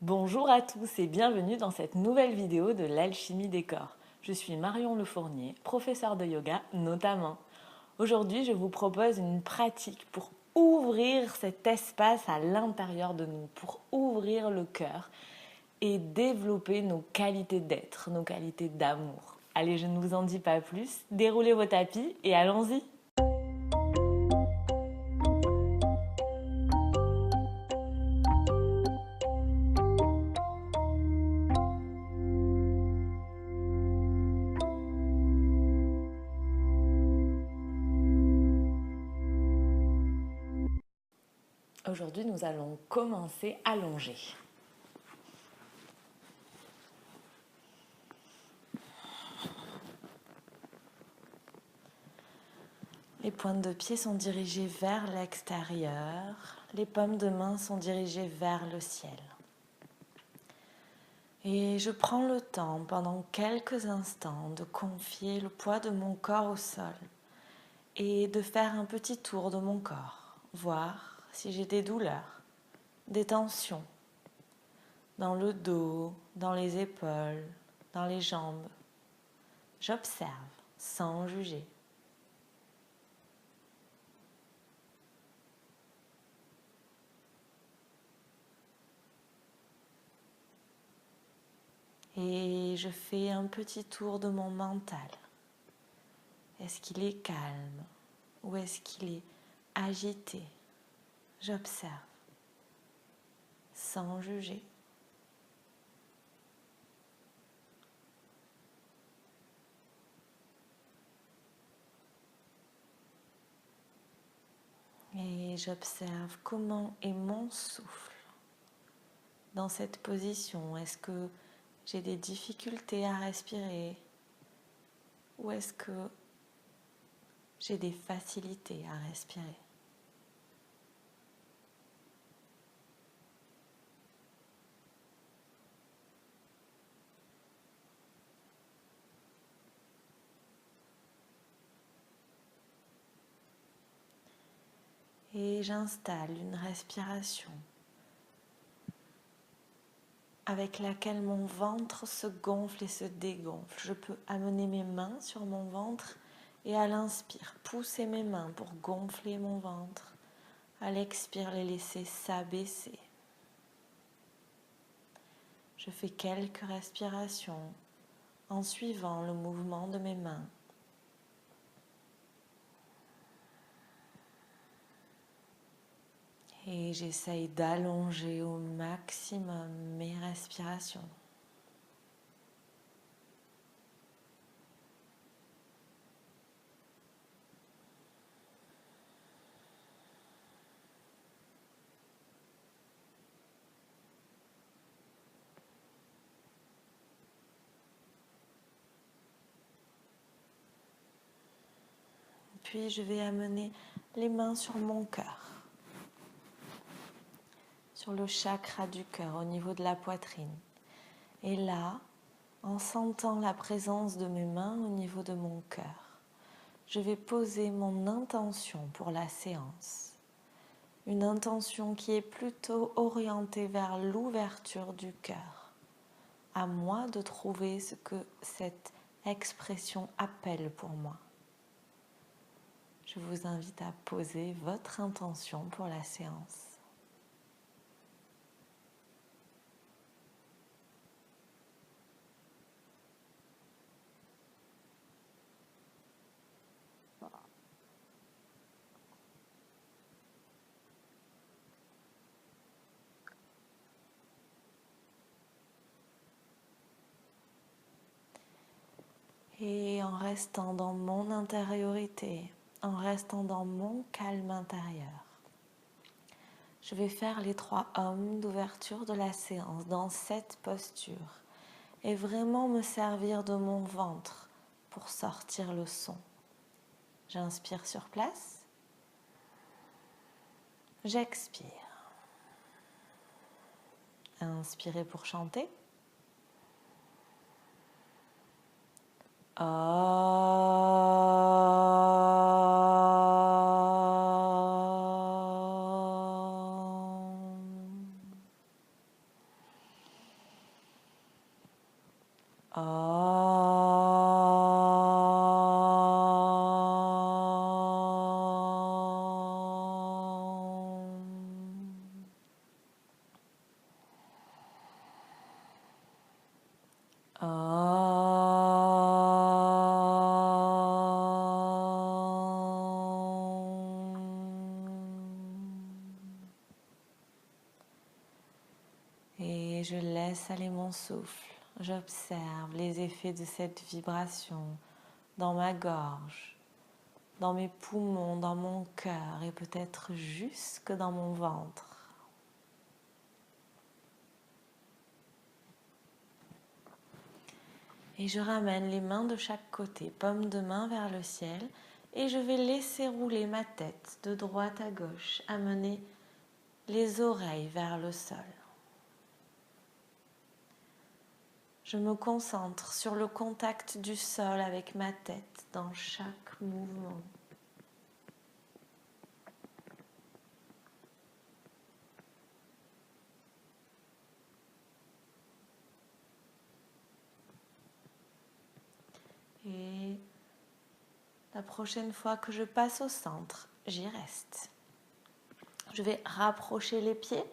Bonjour à tous et bienvenue dans cette nouvelle vidéo de l'alchimie des corps. Je suis Marion Lefournier, professeure de yoga notamment. Aujourd'hui, je vous propose une pratique pour ouvrir cet espace à l'intérieur de nous, pour ouvrir le cœur et développer nos qualités d'être, nos qualités d'amour. Allez, je ne vous en dis pas plus, déroulez vos tapis et allons-y! Aujourd'hui, nous allons commencer allongés. Les pointes de pied sont dirigées vers l'extérieur, les paumes de main sont dirigées vers le ciel. Et je prends le temps pendant quelques instants de confier le poids de mon corps au sol et de faire un petit tour de mon corps, voir si j'ai des douleurs, des tensions dans le dos, dans les épaules, dans les jambes. J'observe sans juger. Et je fais un petit tour de mon mental. Est-ce qu'il est calme ou est-ce qu'il est agité? J'observe sans juger. Et j'observe comment est mon souffle dans cette position. Est-ce que j'ai des difficultés à respirer ou est-ce que j'ai des facilités à respirer? Et j'installe une respiration avec laquelle mon ventre se gonfle et se dégonfle. Je peux amener mes mains sur mon ventre et à l'inspire, pousser mes mains pour gonfler mon ventre. À l'expire, les laisser s'abaisser. Je fais quelques respirations en suivant le mouvement de mes mains. Et j'essaye d'allonger au maximum mes respirations. Puis je vais amener les mains sur mon cœur, sur le chakra du cœur au niveau de la poitrine. Et là, en sentant la présence de mes mains au niveau de mon cœur, je vais poser mon intention pour la séance. Une intention qui est plutôt orientée vers l'ouverture du cœur. À moi de trouver ce que cette expression appelle pour moi. Je vous invite à poser votre intention pour la séance. Et en restant dans mon intériorité, en restant dans mon calme intérieur, je vais faire les 3 ohms d'ouverture de la séance dans cette posture et vraiment me servir de mon ventre pour sortir le son. J'inspire sur place, j'expire. Inspirez pour chanter. je laisse aller mon souffle. J'observe les effets de cette vibration dans ma gorge, dans mes poumons, dans mon cœur et peut-être jusque dans mon ventre. Et je ramène les mains de chaque côté, paume de main vers le ciel, et je vais laisser rouler ma tête de droite à gauche, amener les oreilles vers le sol. Je me concentre sur le contact du sol avec ma tête dans chaque mouvement. Et la prochaine fois que je passe au centre, j'y reste. Je vais rapprocher les pieds,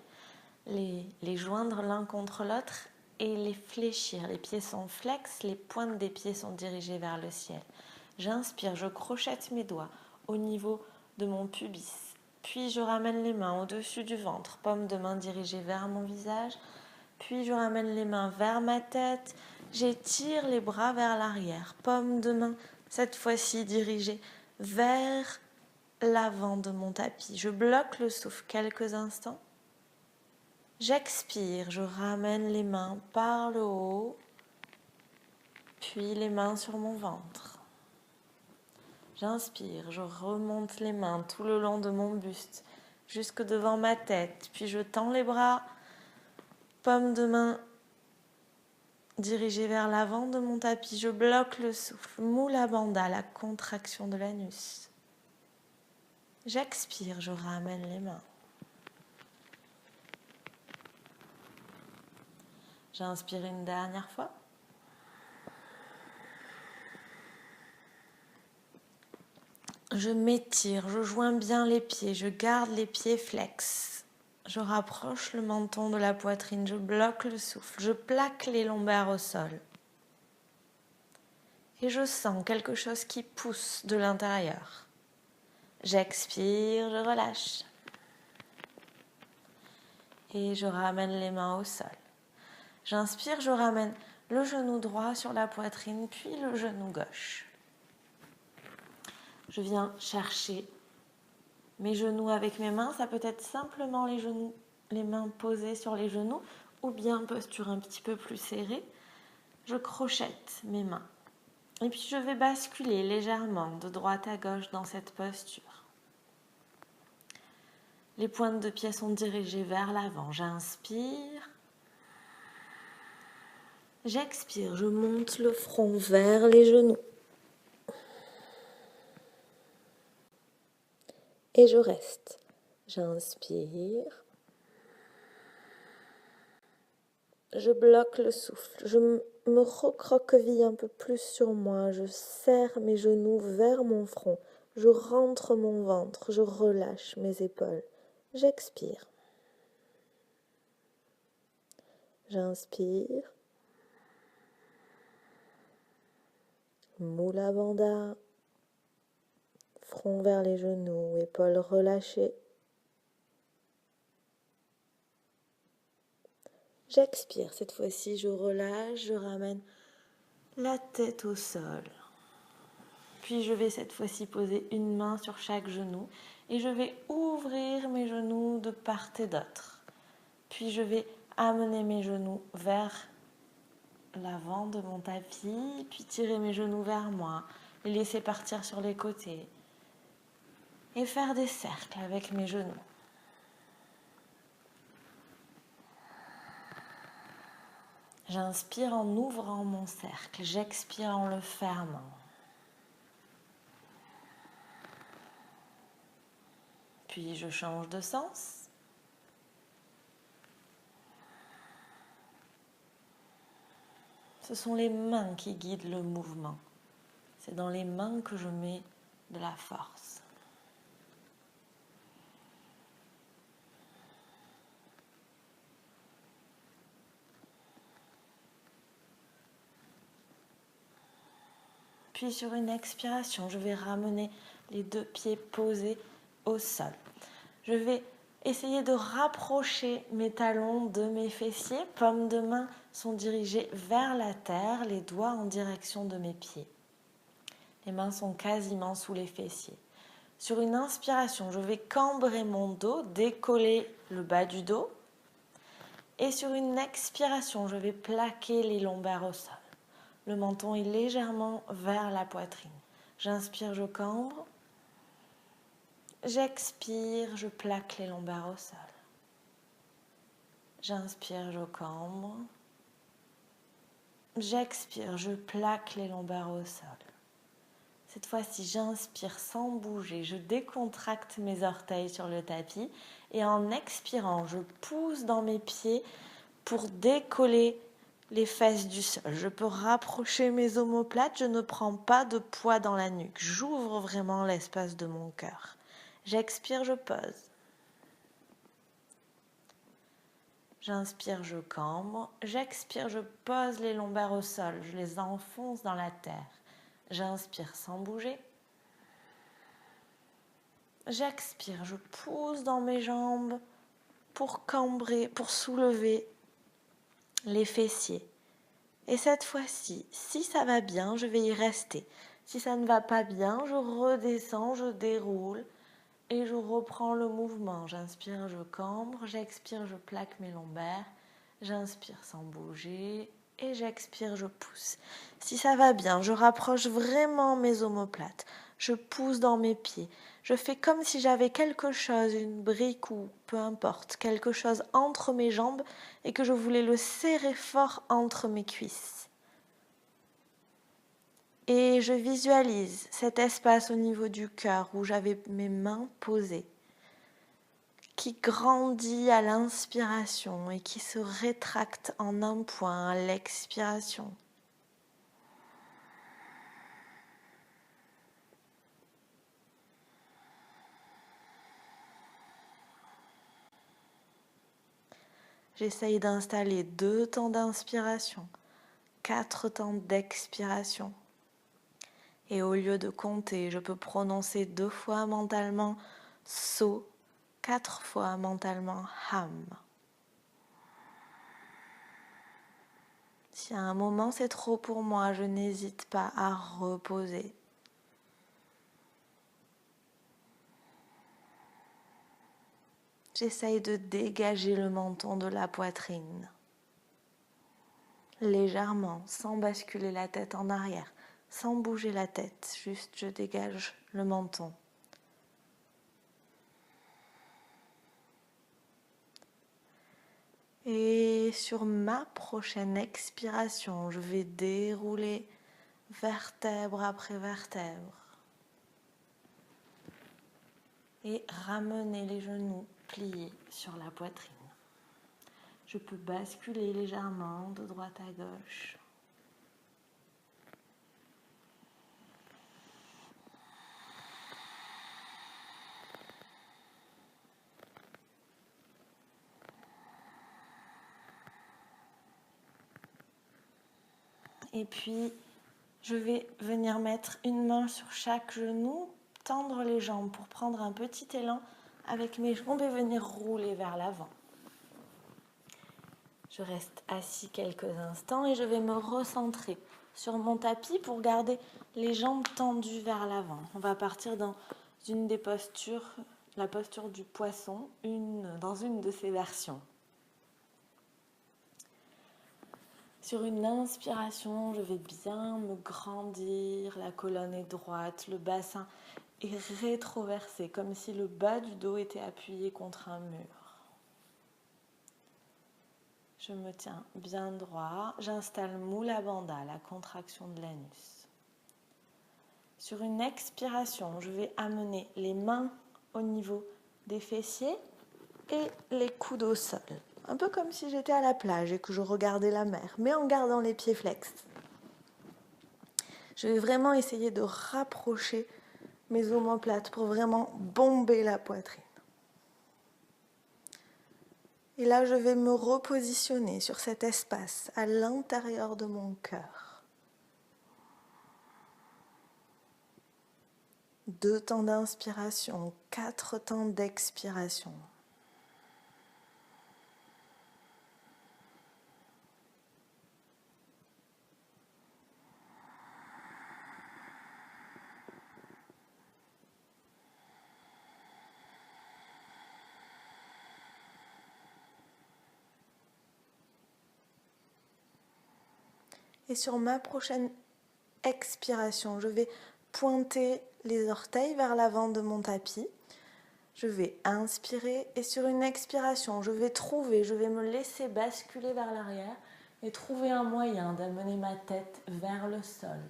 les joindre l'un contre l'autre et les fléchir. Les pieds sont flex, les pointes des pieds sont dirigées vers le ciel. J'inspire, je crochette mes doigts au niveau de mon pubis. Puis je ramène les mains au-dessus du ventre, paume de main dirigée vers mon visage. Puis je ramène les mains vers ma tête. J'étire les bras vers l'arrière, paume de main, cette fois-ci dirigée vers l'avant de mon tapis. Je bloque le souffle quelques instants. J'expire, je ramène les mains par le haut, puis les mains sur mon ventre. J'inspire, je remonte les mains tout le long de mon buste, jusque devant ma tête, puis je tends les bras, paume de main dirigée vers l'avant de mon tapis. Je bloque le souffle, Mula Bandha, la contraction de l'anus. J'expire, je ramène les mains. J'inspire une dernière fois. Je m'étire, je joins bien les pieds, je garde les pieds flex. Je rapproche le menton de la poitrine, je bloque le souffle, je plaque les lombaires au sol. Et je sens quelque chose qui pousse de l'intérieur. J'expire, je relâche. Et je ramène les mains au sol. J'inspire, je ramène le genou droit sur la poitrine, puis le genou gauche. Je viens chercher mes genoux avec mes mains. Ça peut être simplement les mains posées sur les genoux ou bien posture un petit peu plus serrée. Je crochette mes mains. Et puis je vais basculer légèrement de droite à gauche dans cette posture. Les pointes de pied sont dirigées vers l'avant. J'inspire. J'expire, je monte le front vers les genoux. Et je reste. J'inspire. Je bloque le souffle. Je me recroqueville un peu plus sur moi. Je serre mes genoux vers mon front. Je rentre mon ventre. Je relâche mes épaules. J'expire. J'inspire. Mula Bandha. Front vers les genoux, épaules relâchées. J'expire. Cette fois-ci, je relâche, je ramène la tête au sol. Puis je vais cette fois-ci poser une main sur chaque genou et je vais ouvrir mes genoux de part et d'autre. Puis je vais amener mes genoux vers l'avant de mon tapis, puis tirer mes genoux vers moi, les laisser partir sur les côtés et faire des cercles avec mes genoux. J'inspire en ouvrant mon cercle, j'expire en le fermant. Puis je change de sens. Ce sont les mains qui guident le mouvement. C'est dans les mains que je mets de la force. Puis sur une expiration, je vais ramener les deux pieds posés au sol. Je vais Essayez de rapprocher mes talons de mes fessiers. Paumes de main sont dirigées vers la terre, les doigts en direction de mes pieds. Les mains sont quasiment sous les fessiers. Sur une inspiration, je vais cambrer mon dos, décoller le bas du dos. Et sur une expiration, je vais plaquer les lombaires au sol. Le menton est légèrement vers la poitrine. J'inspire, je cambre. J'expire, je plaque les lombaires au sol. J'inspire, je cambre. J'expire, je plaque les lombaires au sol. Cette fois-ci, j'inspire sans bouger, je décontracte mes orteils sur le tapis et en expirant, je pousse dans mes pieds pour décoller les fesses du sol. Je peux rapprocher mes omoplates, je ne prends pas de poids dans la nuque. J'ouvre vraiment l'espace de mon cœur. J'expire, je pose. J'inspire, je cambre. J'expire, je pose les lombaires au sol. Je les enfonce dans la terre. J'inspire sans bouger. J'expire, je pousse dans mes jambes pour cambrer, pour soulever les fessiers. Et cette fois-ci, si ça va bien, je vais y rester. Si ça ne va pas bien, je redescends, je déroule et je reprends le mouvement. J'inspire, je cambre, j'expire, je plaque mes lombaires. J'inspire sans bouger et j'expire, je pousse. Si ça va bien, je rapproche vraiment mes omoplates. Je pousse dans mes pieds. Je fais comme si j'avais quelque chose, une brique ou peu importe, quelque chose entre mes jambes et que je voulais le serrer fort entre mes cuisses. Et je visualise cet espace au niveau du cœur où j'avais mes mains posées, qui grandit à l'inspiration et qui se rétracte en un point à l'expiration. J'essaye d'installer 2 temps d'inspiration, 4 temps d'expiration. Et au lieu de compter, je peux prononcer 2 fois mentalement So, 4 fois mentalement Ham. Si à un moment c'est trop pour moi, je n'hésite pas à reposer. J'essaye de dégager le menton de la poitrine, légèrement, sans basculer la tête en arrière, sans bouger la tête, juste je dégage le menton. Et sur ma prochaine expiration, je vais dérouler vertèbre après vertèbre et ramener les genoux pliés sur la poitrine. Je peux basculer légèrement de droite à gauche. Et puis, je vais venir mettre une main sur chaque genou, tendre les jambes pour prendre un petit élan avec mes jambes et venir rouler vers l'avant. Je reste assis quelques instants et je vais me recentrer sur mon tapis pour garder les jambes tendues vers l'avant. On va partir dans une des postures, la posture du poisson, dans une de ces versions. Sur une inspiration, je vais bien me grandir, la colonne est droite, le bassin est rétroversé, comme si le bas du dos était appuyé contre un mur. Je me tiens bien droit, j'installe Mula Bandha, la contraction de l'anus. Sur une expiration, je vais amener les mains au niveau des fessiers et les coudes au sol. Un peu comme si j'étais à la plage et que je regardais la mer, mais en gardant les pieds flex. Je vais vraiment essayer de rapprocher mes omoplates pour vraiment bomber la poitrine. Et là, je vais me repositionner sur cet espace à l'intérieur de mon cœur. 2 temps d'inspiration, 4 temps d'expiration. Et sur ma prochaine expiration, je vais pointer les orteils vers l'avant de mon tapis. Je vais inspirer et sur une expiration, je vais me laisser basculer vers l'arrière et trouver un moyen d'amener ma tête vers le sol.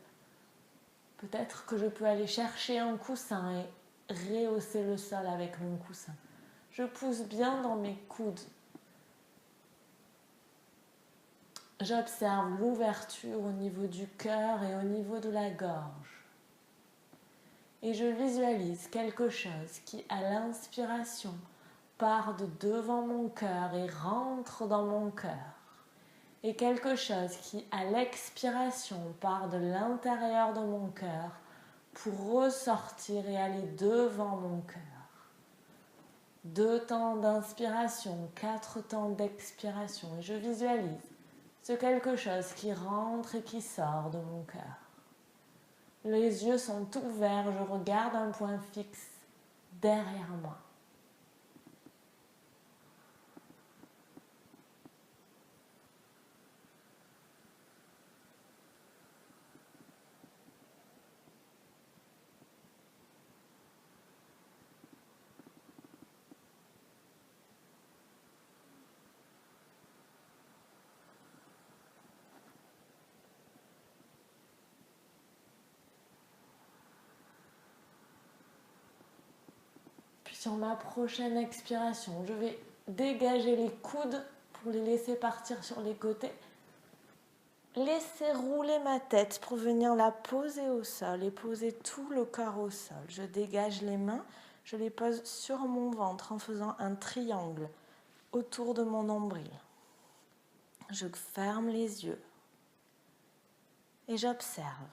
Peut-être que je peux aller chercher un coussin et rehausser le sol avec mon coussin. Je pousse bien dans mes coudes. J'observe l'ouverture au niveau du cœur et au niveau de la gorge. Et je visualise quelque chose qui, à l'inspiration, part de devant mon cœur et rentre dans mon cœur. Et quelque chose qui, à l'expiration, part de l'intérieur de mon cœur pour ressortir et aller devant mon cœur. 2 temps d'inspiration, 4 temps d'expiration. Et je visualise ce quelque chose qui rentre et qui sort de mon cœur. Les yeux sont ouverts, je regarde un point fixe derrière moi. Sur ma prochaine expiration, je vais dégager les coudes pour les laisser partir sur les côtés. Laisser rouler ma tête pour venir la poser au sol et poser tout le corps au sol. Je dégage les mains, je les pose sur mon ventre en faisant un triangle autour de mon nombril. Je ferme les yeux et j'observe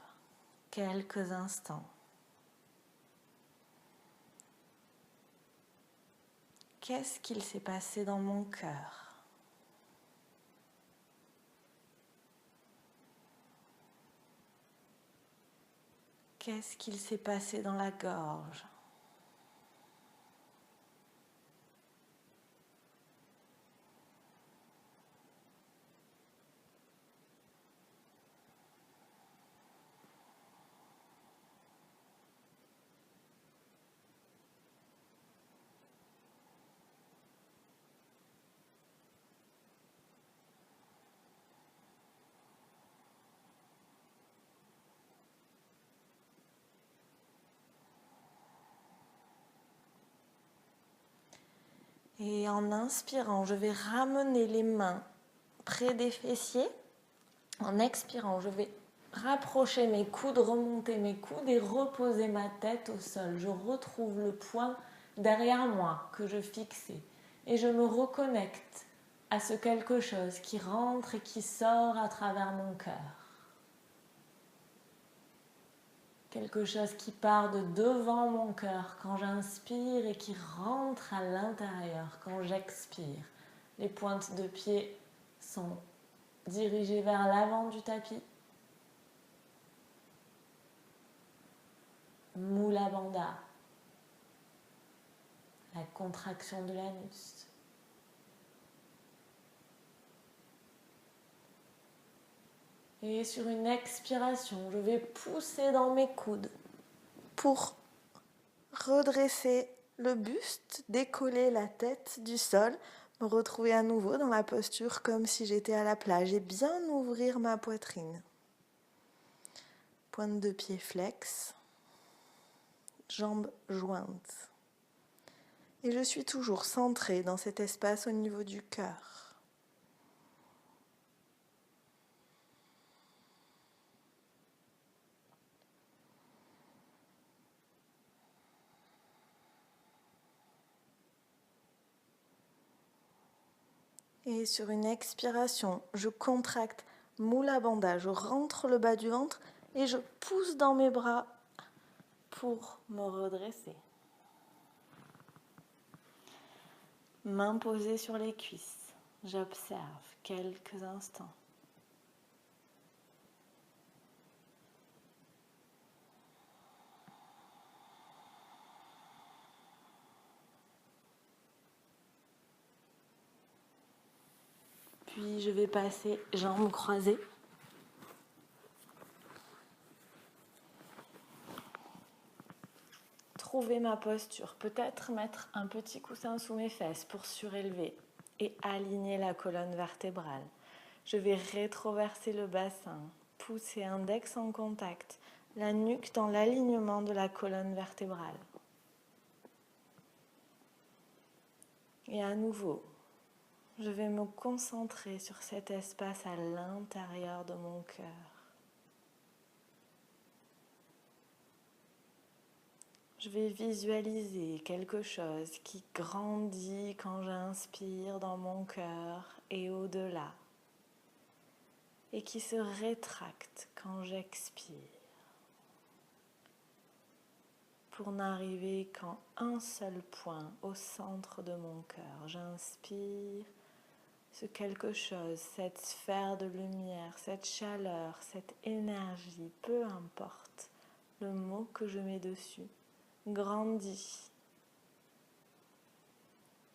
quelques instants. Qu'est-ce qu'il s'est passé dans mon cœur ? Qu'est-ce qu'il s'est passé dans la gorge ? Et en inspirant, je vais ramener les mains près des fessiers. En expirant, je vais rapprocher mes coudes, remonter mes coudes et reposer ma tête au sol. Je retrouve le point derrière moi que je fixais. Et je me reconnecte à ce quelque chose qui rentre et qui sort à travers mon cœur. Quelque chose qui part de devant mon cœur quand j'inspire et qui rentre à l'intérieur quand j'expire. Les pointes de pied sont dirigées vers l'avant du tapis. Mula Bandha, la contraction de l'anus. Et sur une expiration, je vais pousser dans mes coudes pour redresser le buste, décoller la tête du sol, me retrouver à nouveau dans la posture comme si j'étais à la plage et bien ouvrir ma poitrine. Pointe de pied flex, jambes jointes. Et je suis toujours centrée dans cet espace au niveau du cœur. Et sur une expiration, je contracte Mula Bandha, je rentre le bas du ventre et je pousse dans mes bras pour me redresser. Main posée sur les cuisses, j'observe quelques instants. Puis je vais passer jambes croisées trouver ma posture. Peut-être mettre un petit coussin sous mes fesses pour surélever et aligner la colonne vertébrale. Je vais rétroverser le bassin, pouce et index en contact, la nuque dans l'alignement de la colonne vertébrale. Et à nouveau, je vais me concentrer sur cet espace à l'intérieur de mon cœur. Je vais visualiser quelque chose qui grandit quand j'inspire dans mon cœur et au-delà, et qui se rétracte quand j'expire, pour n'arriver qu'en un seul point au centre de mon cœur. J'inspire ce quelque chose, cette sphère de lumière, cette chaleur, cette énergie, peu importe le mot que je mets dessus, grandit.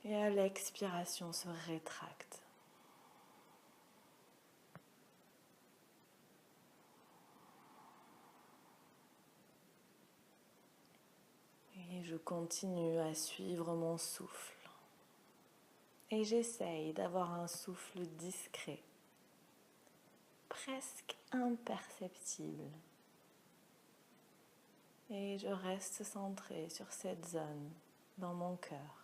Et à l'expiration se rétracte. Et je continue à suivre mon souffle. Et j'essaye d'avoir un souffle discret, presque imperceptible. Et je reste centrée sur cette zone dans mon cœur.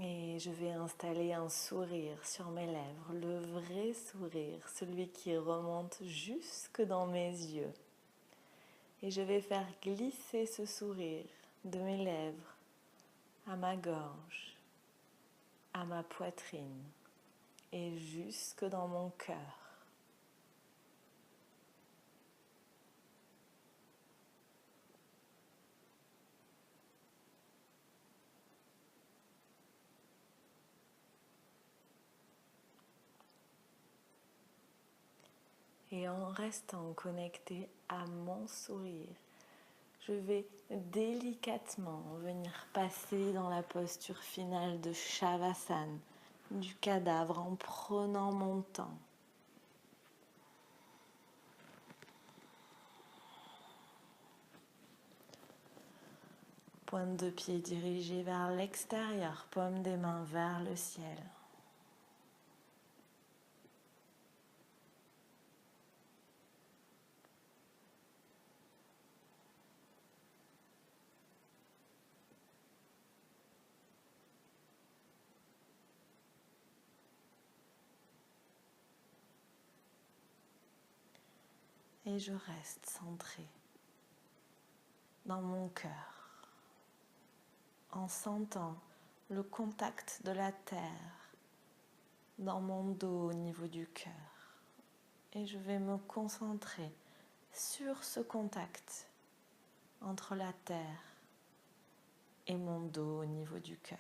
Et je vais installer un sourire sur mes lèvres, le vrai sourire, celui qui remonte jusque dans mes yeux. Et je vais faire glisser ce sourire de mes lèvres à ma gorge, à ma poitrine et jusque dans mon cœur. Et en restant connecté à mon sourire, je vais délicatement venir passer dans la posture finale de Shavasana, du cadavre, en prenant mon temps. Pointe de pied dirigée vers l'extérieur, paume des mains vers le ciel. Et je reste centrée dans mon cœur, en sentant le contact de la terre dans mon dos au niveau du cœur. Et je vais me concentrer sur ce contact entre la terre et mon dos au niveau du cœur.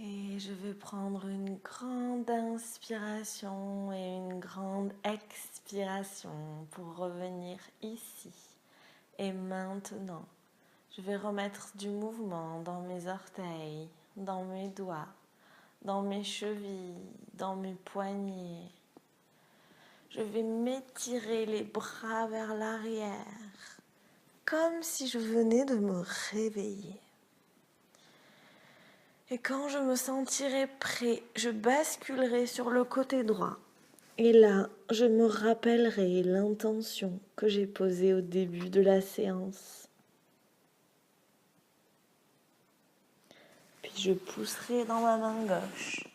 Et je vais prendre une grande inspiration et une grande expiration pour revenir ici et maintenant. Je vais remettre du mouvement dans mes orteils, dans mes doigts, dans mes chevilles, dans mes poignets. Je vais m'étirer les bras vers l'arrière comme si je venais de me réveiller. Et quand je me sentirai prêt, je basculerai sur le côté droit. Et là, je me rappellerai l'intention que j'ai posée au début de la séance. Puis je pousserai dans ma main gauche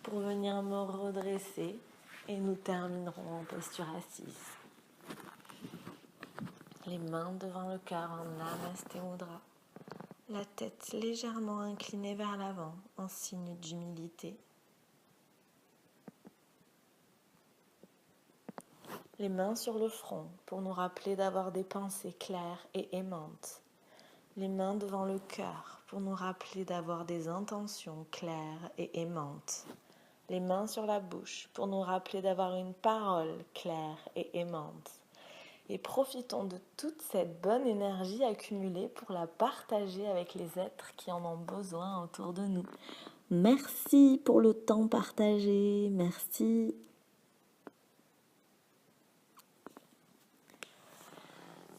pour venir me redresser et nous terminerons en posture assise. Les mains devant le cœur en Namasté Mudra. La tête légèrement inclinée vers l'avant en signe d'humilité. Les mains sur le front pour nous rappeler d'avoir des pensées claires et aimantes. Les mains devant le cœur pour nous rappeler d'avoir des intentions claires et aimantes. Les mains sur la bouche pour nous rappeler d'avoir une parole claire et aimante. Et profitons de toute cette bonne énergie accumulée pour la partager avec les êtres qui en ont besoin autour de nous. Merci pour le temps partagé, merci.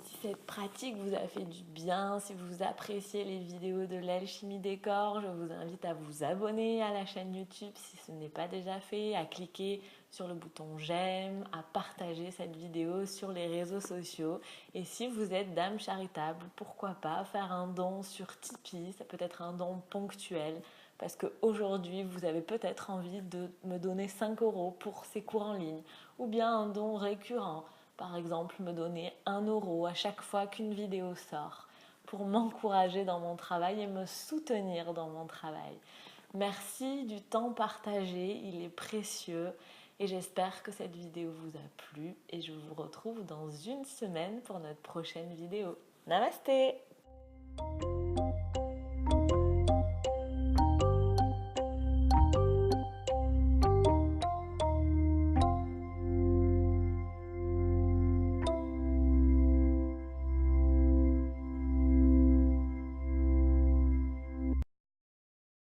Si cette pratique vous a fait du bien, si vous appréciez les vidéos de l'Alchimie des Corps, je vous invite à vous abonner à la chaîne YouTube si ce n'est pas déjà fait, à cliquer sur le bouton j'aime, à partager cette vidéo sur les réseaux sociaux. Et si vous êtes dame charitable, pourquoi pas faire un don sur Tipeee, ça peut être un don ponctuel, parce qu'aujourd'hui vous avez peut-être envie de me donner 5 € pour ces cours en ligne, ou bien un don récurrent. Par exemple, me donner 1 € à chaque fois qu'une vidéo sort pour m'encourager dans mon travail et me soutenir dans mon travail. Merci du temps partagé, il est précieux et j'espère que cette vidéo vous a plu et je vous retrouve dans une semaine pour notre prochaine vidéo. Namasté!